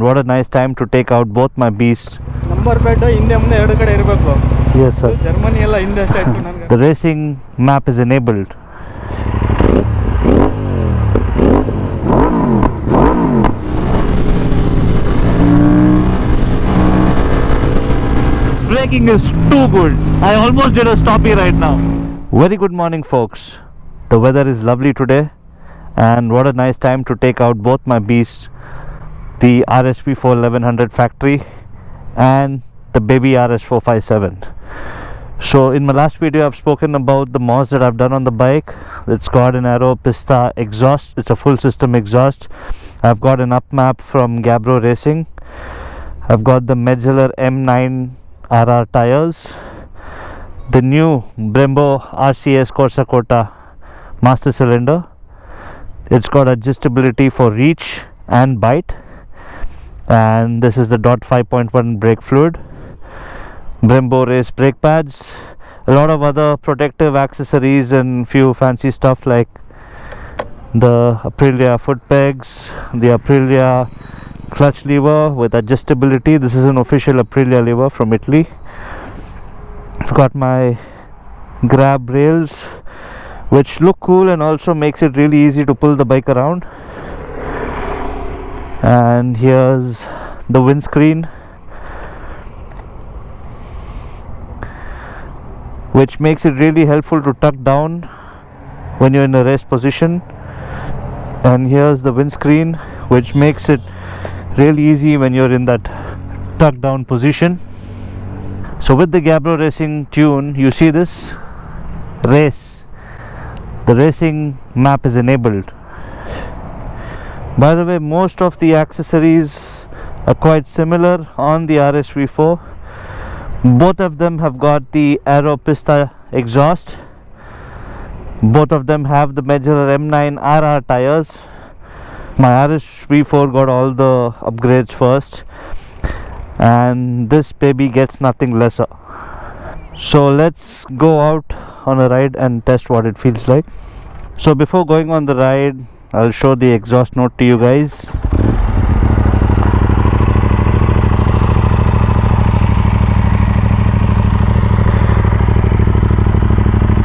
and what a nice time to take out both my beasts. Number plate ಹಿಂದೆ ಮುಂದೆ ಎರಡು ಕಡೆ ಇರಬೇಕು. Yes sir. ಜರ್ಮನಿ ಎಲ್ಲ ಹಿಂದೆ ಅಷ್ಟೇ ಆಯ್ತು ನನಗೆ. The racing map is enabled. Braking is too good. I almost did a stoppie right now. Very good morning folks. The weather is lovely today and what a nice time to take out both my beasts, the RSV4 1100 factory and the baby RS457. So in my last video I've spoken about the mods that I've done on the bike. It's got an Aero Pista exhaust. It's a full system exhaust. I've got an up map from Gabbro Racing. I've got the Metzeler M9 RR tires, the new Brembo RCS Corsa Cota master cylinder. It's got adjustability for reach and bite, and this is the DOT 5.1 brake fluid, Brembo race brake pads, a lot of other protective accessories and few fancy stuff like the Aprilia foot pegs, the Aprilia clutch lever with adjustability. This is an official Aprilia lever from Italy. I've got my grab rails which look cool and also makes it really easy to pull the bike around. And here's the windscreen, which makes it really helpful to tuck down when you're in a rest position. And here's the windscreen, which makes it really easy when you're in that tuck down position. So with the Gabbro Racing tune, you see this race, the racing map is enabled. By the way, most of the accessories are quite similar on the RSV4. Both of them have got the Aero Pista exhaust. Both of them have the Metzeler M9 RR tires. My RSV4 got all the upgrades first, and this baby gets nothing lesser. So let's go out on a ride and test what it feels like. So before going on the ride, I'll show the exhaust note to you guys.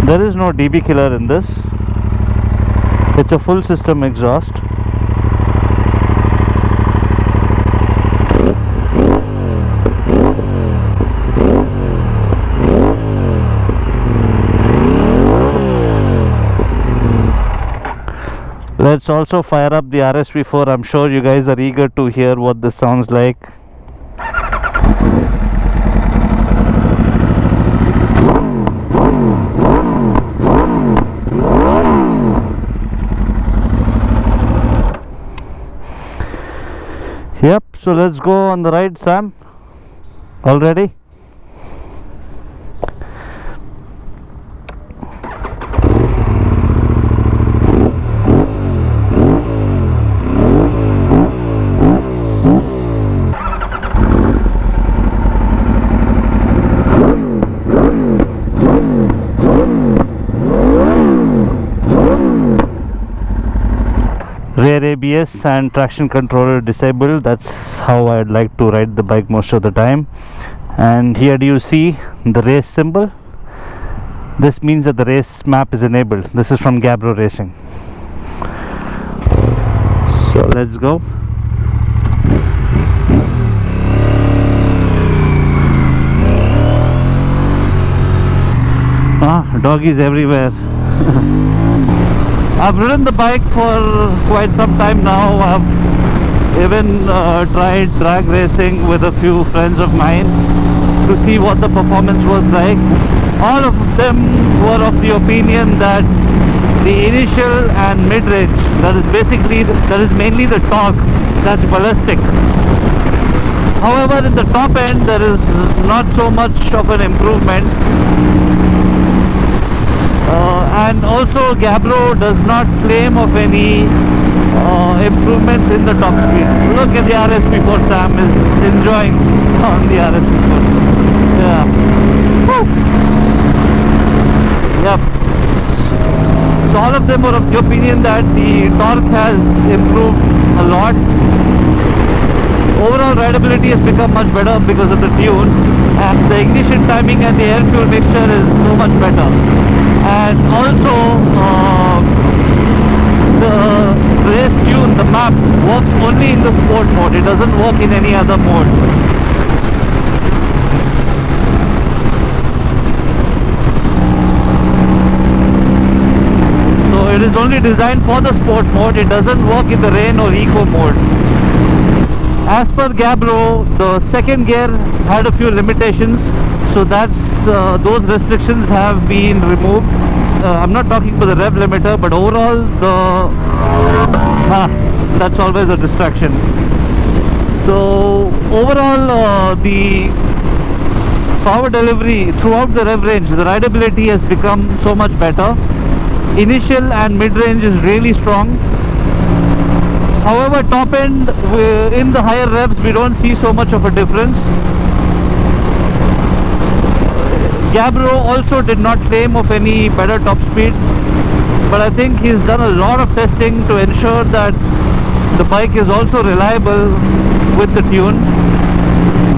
There is no dB killer in this. It's a full system exhaust. Let's also fire up the RSV4. I'm sure you guys are eager to hear what this sounds like. Yep, so let's go on the ride, Sam. All ready? Rear ABS and traction controller disabled. That's how I'd like to ride the bike most of the time. And here do you see the race symbol? This means that the race map is enabled. This is from Gabbro Racing. So let's go. Doggies everywhere. I've ridden the bike for quite some time now. I've even tried drag racing with a few friends of mine to see what the performance was like. All of them were of the opinion that the initial and mid-range, that is mainly the torque that's ballistic. However, in the top end there is not so much of an improvement. And also Gabbro does not claim of any improvements in the top speed. Look at the RSV4. Sam is enjoying on the RSV4. Yeah. Woo. Yep. So all of them were of the opinion that the torque has improved a lot. overall rideability has become much better because of the tune, and the ignition timing and the air fuel mixture is so much better. And also the race tune, the map, works only in the sport mode. It doesn't work in any other mode. So it is only designed for the sport mode. It doesn't work in the rain or eco mode. As per Gabbro, the second gear had a few limitations, so those restrictions have been removed. I'm not talking about the rev limiter, but overall that's always a distraction. So overall, the power delivery throughout the rev range, the rideability has become so much better. Initial and mid range is really strong. However, top end, in the higher revs, we don't see so much of a difference. Gabbro also did not claim of any better top speed, but I think he's done a lot of testing to ensure that the bike is also reliable with the tune.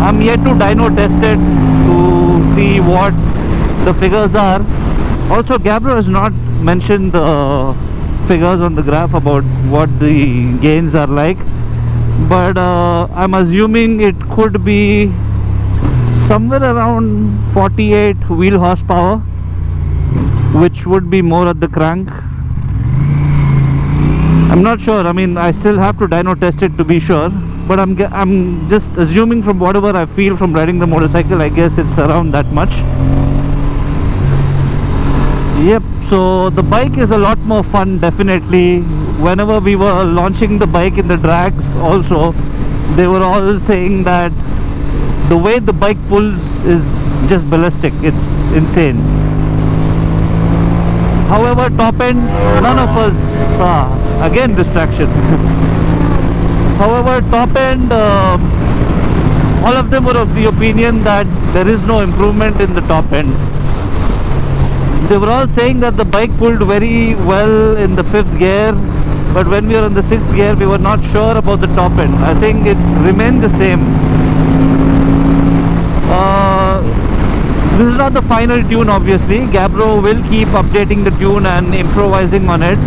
I'm yet to dyno test it to see what the figures are. Also, Gabbro has not mentioned the figures on the graph about what the gains are like, but I'm assuming it could be somewhere around 48 wheel horsepower, which would be more at the crank. I'm not sure. I mean, I still have to dyno test it to be sure, but I'm just assuming from whatever I feel from riding the motorcycle, I guess it's around that much. Yep, so the bike is a lot more fun, definitely. Whenever we were launching the bike in the drags also, they were all saying that the way the bike pulls is just ballistic. It's insane. However, top end, none of us, again distraction. However, top end, all of them were of the opinion that there is no improvement in the top end. They were all saying that the bike pulled very well in the 5th gear, but when we were in the 6th gear, we were not sure about the top end. I think it remained the same. This is not the final tune, obviously. Gabbro will keep updating the tune and improvising on it.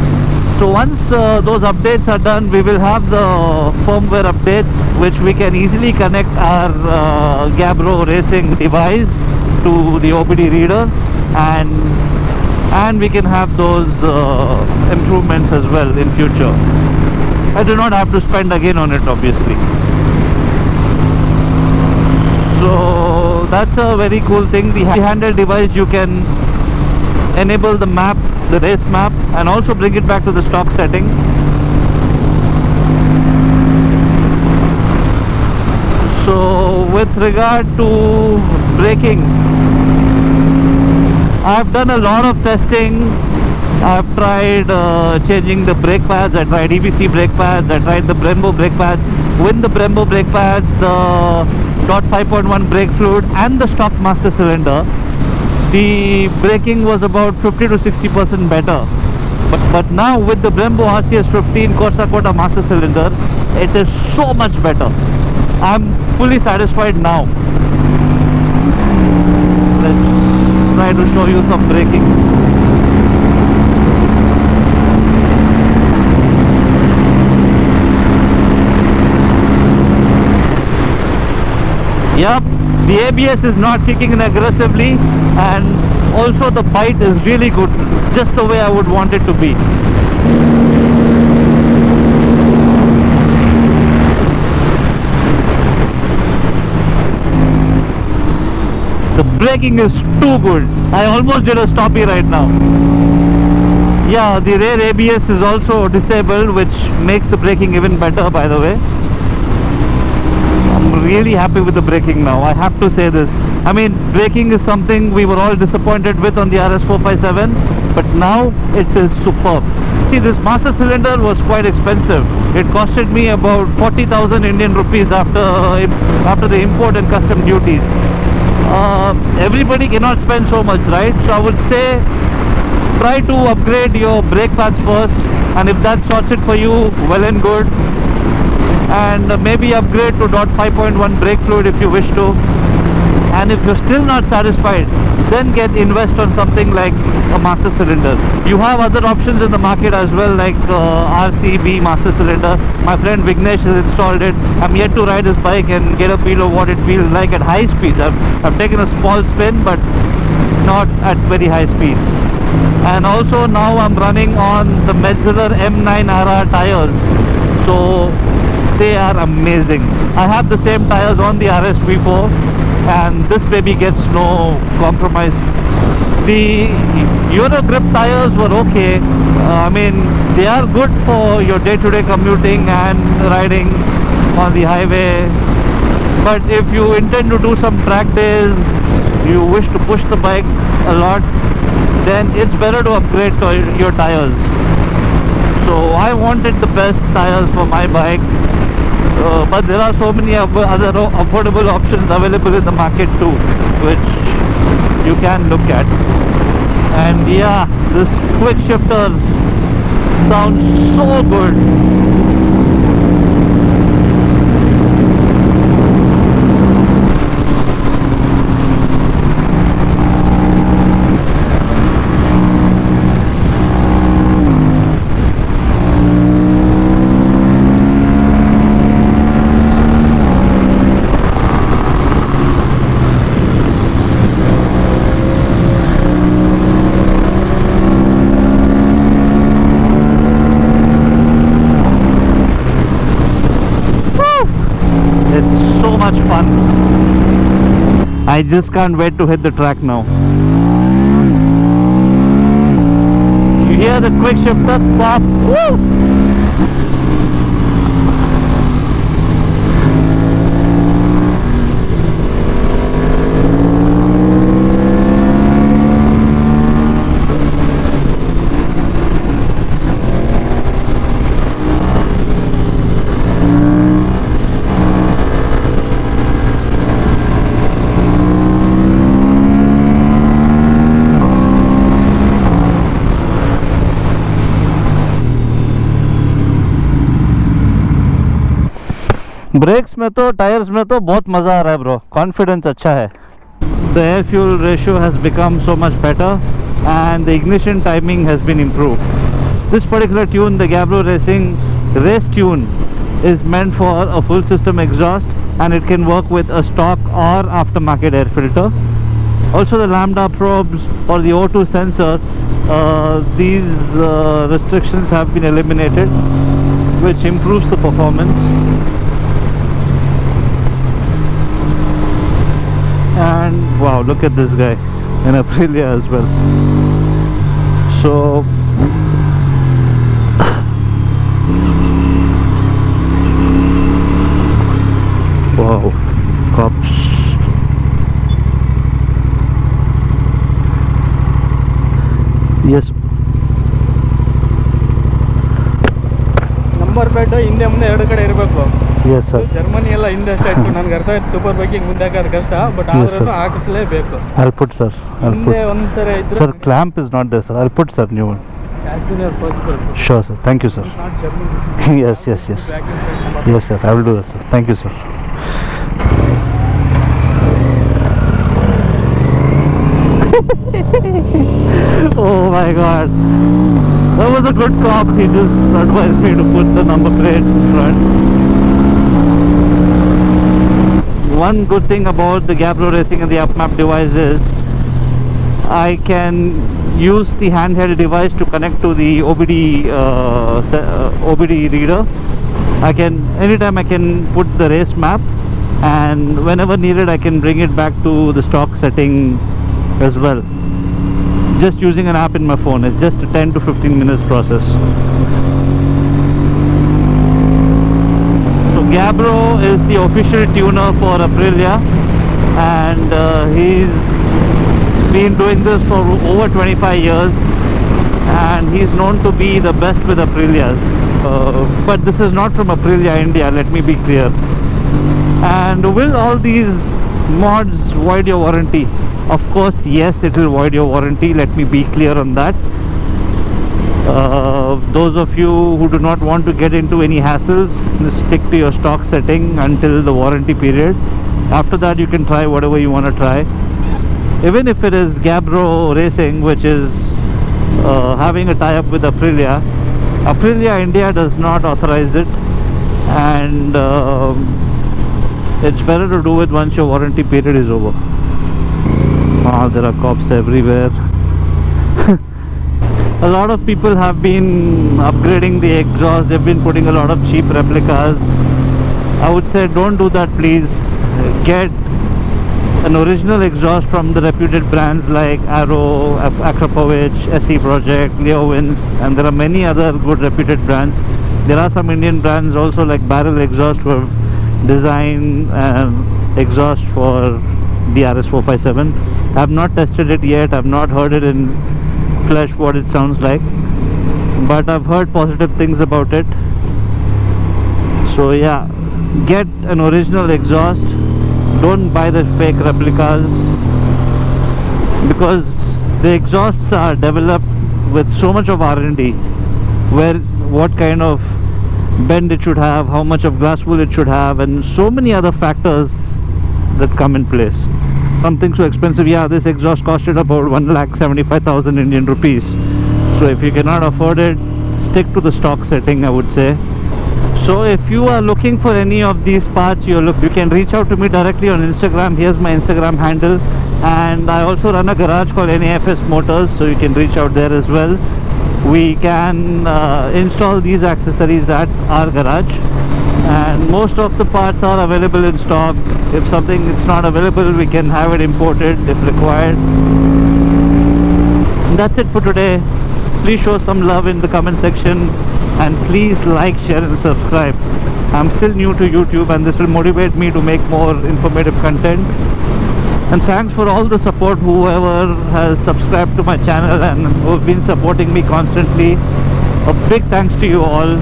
So once those updates are done, we will have the firmware updates, which we can easily connect our Gabbro racing device to the OBD reader, and we can have those improvements as well in future. I do not have to spend again on it, obviously. So that's a very cool thing. The handheld device, you can enable the map, the race map, and also bring it back to the stock setting. So with regard to braking, I've done a lot of testing. I've tried changing the brake pads. I tried EBC brake pads. I tried the Brembo brake pads. With the Brembo brake pads, the DOT 5.1 brake fluid and the stock master cylinder, the braking was about 50 to 60% better. But now with the Brembo RCS 15 Corsa Cota master cylinder, it is so much better. I'm fully satisfied now. Let's try to show you some braking. Yep, the ABS is not kicking in aggressively, and also the bite is really good, just the way I would want it to be. The braking is too good. I almost did a stoppie right now. Yeah, the rear ABS is also disabled, which makes the braking even better, by the way. I'm really happy with the braking now, I have to say this. I mean, braking is something we were all disappointed with on the RS457, but now it is superb. See, this master cylinder was quite expensive. It costed me about 40,000 Indian rupees after the import and custom duties. Everybody cannot spend so much, right? So I would say try to upgrade your brake pads first, and if that sorts it for you, well and good. and maybe upgrade to .5.1 brake fluid if you wish to. And if you're still not satisfied, then invest on something like a master cylinder. You have other options in the market as well, like RCB master cylinder. My friend Vignesh has installed it. I'm yet to ride his bike and get a feel of what it feels like at high speeds. I've taken a small spin, but not at very high speeds. And also now I'm running on the Metzeler M9RR tires, so they are amazing. I have the same tires on the RS V4, and this baby gets no compromise. The Euro grip tires were okay. I mean, they are good for your day-to-day commuting and riding on the highway, but if you intend to do some track days, you wish to push the bike a lot, then it's better to upgrade to your tires. So I wanted the best tires for my bike, but there are so many other affordable options available in the market too, which you can look at. And yeah, this quick shifter sounds so good. Fun. I just can't wait to hit the track now. You hear the quick shifter pop? Woo! Brakes में तो tyres में तो बहुत मज़ा आ रहा है bro, confidence अच्छा है. The air fuel ratio has become so much better and the ignition timing has been improved. This particular tune, the Gabbro Racing race tune, is meant for a full system exhaust, and it can work with a stock or aftermarket air filter. Also the lambda probes or the O2 sensor, these restrictions have been eliminated, which improves the performance. And wow, look at this guy in Aprilia as well. So wow, cops. Yes. Number plate ಹಿಂದೆ ಮುಂದೆ ಎರಡು ಕಡೆ ಇರಬೇಕು. Yes sir. Germany ಎಲ್ಲ ಹಿಂದೆ ಅಷ್ಟೇ ಇತ್ತು. ನನಗೆ ಅರ್ಥ ಆಯ್ತು ಸೂಪರ್ ಬೈಕಿಂಗ್ ಮುಂದೆ ಹಾಕೋದು ಕಷ್ಟ, ಬಟ್ ಆದ್ರೂ ಹಾಕಿಸಲೇಬೇಕು. I'll put sir. ಹಿಂದೆ ಒಂದ್ಸರಿ ಇದ್ರೆ sir, clamp is not there sir. I'll put sir new one. as soon as possible. Sure sir. Thank you sir. It's not German, this is Yes, yes, yes. back in front. Yes sir, I will do that sir. Thank you sir. Oh my god, that was a good cop. He just advised me to put the number plate in front. One good thing about the Gabbro Racing and the UpMap device is I can use the handheld device to connect to the OBD reader. Anytime I can put the race map, and whenever needed I can bring it back to the stock setting as well, just using an app in my phone. It's just a 10 to 15 minutes process. So Gabbro is the official tuner for Aprilia, and he's been doing this for over 25 years, and he's known to be the best with Aprilias. But this is not from Aprilia India, let me be clear. And will all these mods void your warranty? Of course yes, it will void your warranty, let me be clear on that. Those of you who do not want to get into any hassles, stick to your stock setting until the warranty period. After that you can try whatever you want to try, even if it is Gabbro Racing, which is having a tie-up with Aprilia. Aprilia India does not authorize it, and it's better to do it once your warranty period is over. There are cops everywhere. A lot of people have been upgrading the exhaust. They've been putting a lot of cheap replicas. I would say don't do that, please. Get an original exhaust from the reputed brands like Arrow, Akrapovic, SE Project, Leowins, and there are many other good reputed brands. There are some Indian brands also like Barrel Exhaust who have designed exhaust for the RS457. I have not tested it yet. I have not heard it in flesh what it sounds like, but I've heard positive things about it. So yeah, get an original exhaust. Don't buy the fake replicas, because the exhausts are developed with so much of R&D, where what kind of bend it should have, how much of glass wool it should have, and so many other factors that come in place. Something so expensive, yeah, this exhaust costed about 1,75,000 Indian rupees. So if you cannot afford it, stick to the stock setting, I would say. So if you are looking for any of these parts, you can reach out to me directly on Instagram. Here's my Instagram handle, and I also run a garage called NAFS Motors, so you can reach out there as well. We can install these accessories at our garage, and most of the parts are available in stock. If something is not available, we can have it imported if required. And that's it for today. Please show some love in the comment section, and please like, share and subscribe. I'm still new to YouTube, and this will motivate me to make more informative content. And thanks for all the support, whoever has subscribed to my channel and who have been supporting me constantly. A big thanks to you all.